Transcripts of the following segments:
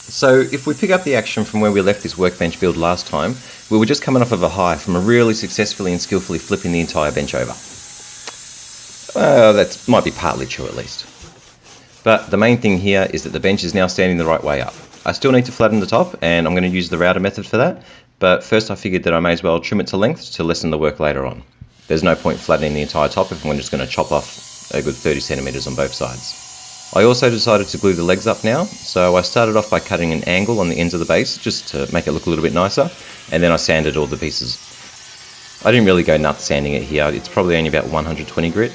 So if we pick up the action from where we left this workbench build last time, we were just coming off of a high from a really successfully and skillfully flipping the entire bench over. That might be partly true at least. But the main thing here is that the bench is now standing the right way up. I still need to flatten the top, and I'm going to use the router method for that, but first I figured that I may as well trim it to length to lessen the work later on. There's no point flattening the entire top if I'm just going to chop off a good 30 centimeters on both sides. I also decided to glue the legs up now, so I started off by cutting an angle on the ends of the base just to make it look a little bit nicer, and then I sanded all the pieces. I didn't really go nuts sanding it here, it's probably only about 120 grit.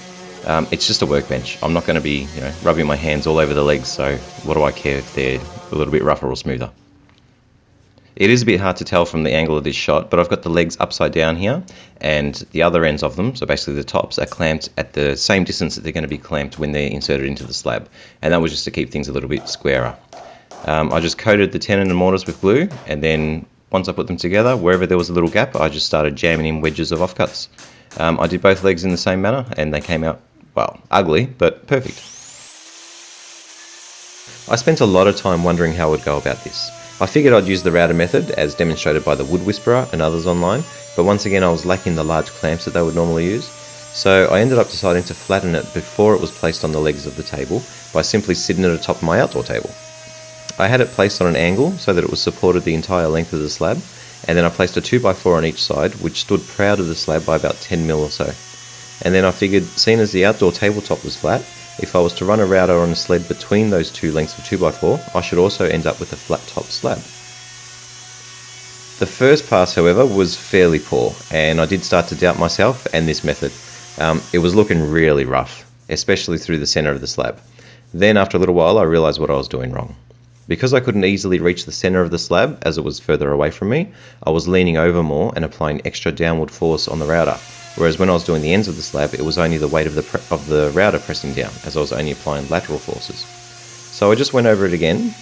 It's just a workbench. I'm not going to be rubbing my hands all over the legs, so what do I care if they're a little bit rougher or smoother. It is a bit hard to tell from the angle of this shot, but I've got the legs upside down here, and the other ends of them, so basically the tops, are clamped at the same distance that they're going to be clamped when they're inserted into the slab, and that was just to keep things a little bit squarer. I just coated the tenon and mortise with glue, and then once I put them together, wherever there was a little gap, I just started jamming in wedges of offcuts. I did both legs in the same manner, and they came out, well, ugly, but perfect. I spent a lot of time wondering how I would go about this. I figured I'd use the router method as demonstrated by the Wood Whisperer and others online, but once again I was lacking the large clamps that they would normally use, so I ended up deciding to flatten it before it was placed on the legs of the table by simply sitting at the top of my outdoor table. I had it placed on an angle so that it was supported the entire length of the slab, and then I placed a 2x4 on each side which stood proud of the slab by about 10mm or so. And then I figured, seeing as the outdoor tabletop was flat, if I was to run a router on a sled between those two lengths of 2x4, I should also end up with a flat top slab. The first pass, however, was fairly poor, and I did start to doubt myself and this method. It was looking really rough, especially through the centre of the slab. Then after a little while I realised what I was doing wrong. Because I couldn't easily reach the centre of the slab as it was further away from me, I was leaning over more and applying extra downward force on the router. Whereas when I was doing the ends of the slab, it was only the weight of the router pressing down, as I was only applying lateral forces. So I just went over it again,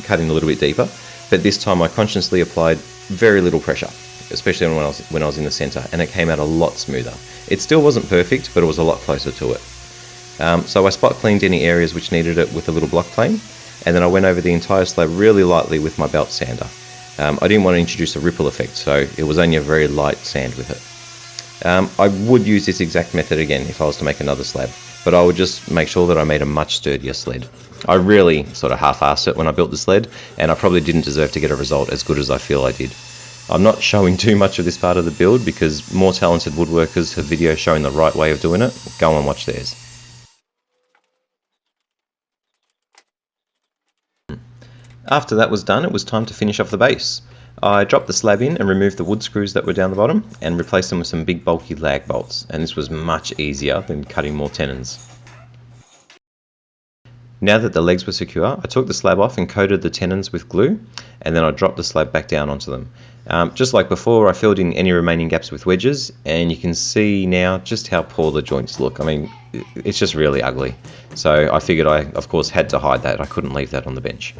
cutting a little bit deeper, but this time I consciously applied very little pressure, especially when I was in the centre, and it came out a lot smoother. It still wasn't perfect, but it was a lot closer to it. So I spot cleaned any areas which needed it with a little block plane, and then I went over the entire slab really lightly with my belt sander. I didn't want to introduce a ripple effect, so it was only a very light sand with it. I would use this exact method again if I was to make another slab, but I would just make sure that I made a much sturdier sled. I really sort of half-assed it when I built the sled, and I probably didn't deserve to get a result as good as I feel I did. I'm not showing too much of this part of the build because more talented woodworkers have videos showing the right way of doing it. Go and watch theirs. After that was done, it was time to finish off the base. I dropped the slab in and removed the wood screws that were down the bottom and replaced them with some big bulky lag bolts, and this was much easier than cutting more tenons. Now that the legs were secure, I took the slab off and coated the tenons with glue, and then I dropped the slab back down onto them. Just like before, I filled in any remaining gaps with wedges, and you can see now just how poor the joints look. I mean, it's just really ugly. So I figured I, of course, had to hide that. I couldn't leave that on the bench.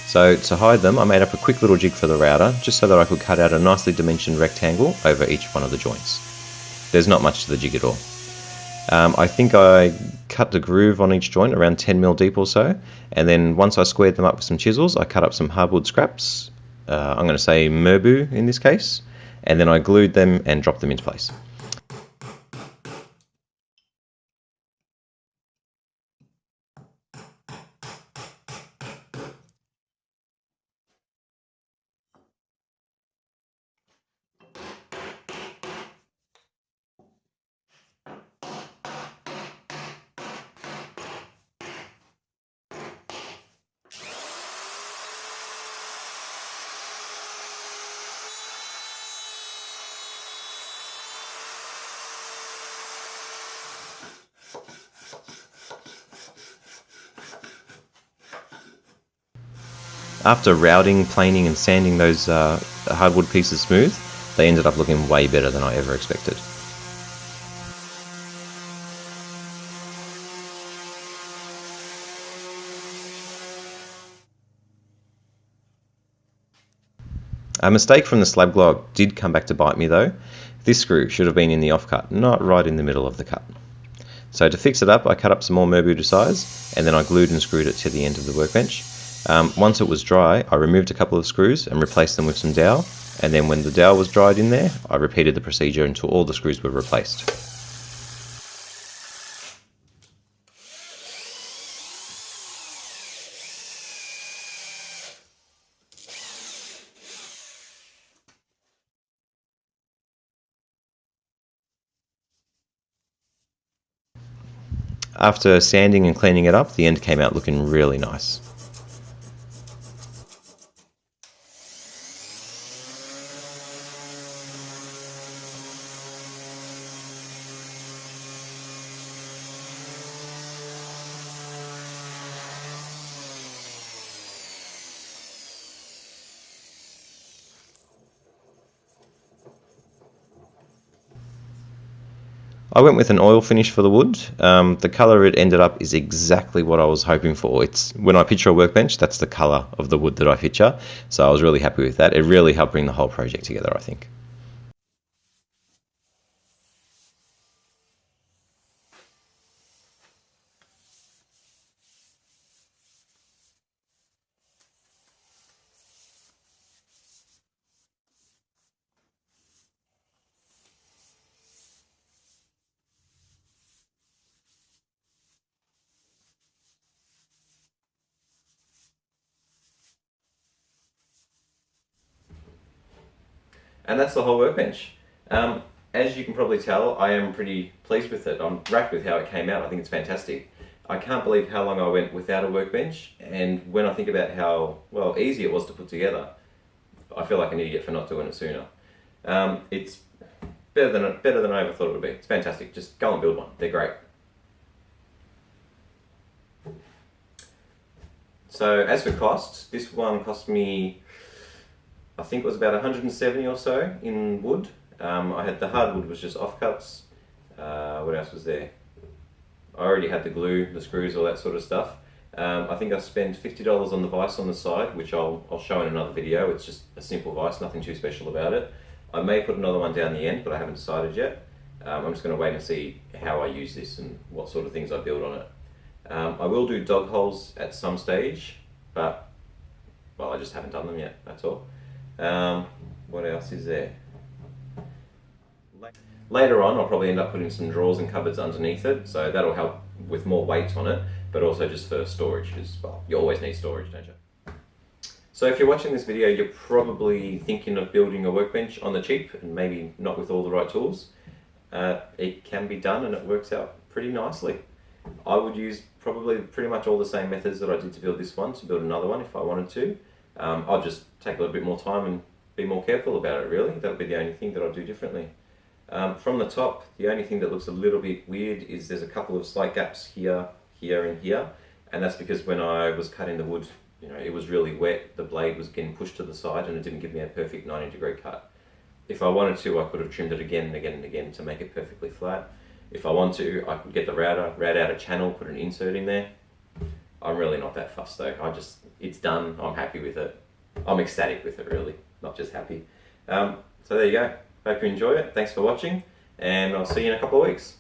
So to hide them, I made up a quick little jig for the router, just so that I could cut out a nicely dimensioned rectangle over each one of the joints. There's not much to the jig at all. I think I cut the groove on each joint around 10mm deep or so, and then once I squared them up with some chisels, I cut up some hardwood scraps, I'm going to say merbau in this case, and then I glued them and dropped them into place. After routing, planing and sanding those hardwood pieces smooth, they ended up looking way better than I ever expected. A mistake from the slab glue did come back to bite me though. This screw should have been in the offcut, not right in the middle of the cut. So to fix it up, I cut up some more Merbuda size, and then I glued and screwed it to the end of the workbench. Once it was dry, I removed a couple of screws and replaced them with some dowel, and then when the dowel was dried in there, I repeated the procedure until all the screws were replaced. After sanding and cleaning it up, the end came out looking really nice. I went with an oil finish for the wood. The colour it ended up is exactly what I was hoping for. It's when I picture a workbench, that's the colour of the wood that I picture. So I was really happy with that. It really helped bring the whole project together, I think. And that's the whole workbench. As you can probably tell, I am pretty pleased with it. I'm rapt with how it came out. I think it's fantastic. I can't believe how long I went without a workbench, and when I think about how, well, easy it was to put together, I feel like an idiot for not doing it sooner. It's better than I ever thought it would be. It's fantastic. Just go and build one. They're great. So as for cost, this one cost me, I think it was about 170 or so in wood. I had the hardwood was just offcuts. What else was there? I already had the glue, the screws, all that sort of stuff. I think I spent $50 on the vise on the side, which I'll show in another video. It's just a simple vise, nothing too special about it. I may put another one down the end, but I haven't decided yet. I'm just going to wait and see how I use this and what sort of things I build on it. I will do dog holes at some stage, but, well, I just haven't done them yet, that's all. What else is there? Later on, I'll probably end up putting some drawers and cupboards underneath it, so that'll help with more weight on it, but also just for storage, because, well, you always need storage, don't you? So if you're watching this video, you're probably thinking of building a workbench on the cheap, and maybe not with all the right tools. It can be done, and it works out pretty nicely. I would use probably pretty much all the same methods that I did to build this one to build another one if I wanted to. I'll just take a little bit more time and be more careful about it, really. That would be the only thing that I'll do differently. From the top, the only thing that looks a little bit weird is there's a couple of slight gaps here, here and here, and that's because when I was cutting the wood, you know, it was really wet, the blade was getting pushed to the side and it didn't give me a perfect 90-degree cut. If I wanted to, I could have trimmed it again and again and again to make it perfectly flat. If I want to, I could get the router, route out a channel, put an insert in there. I'm really not that fussed though. It's done, I'm happy with it. I'm ecstatic with it really, not just happy. So there you go. Hope you enjoy it. Thanks for watching, and I'll see you in a couple of weeks.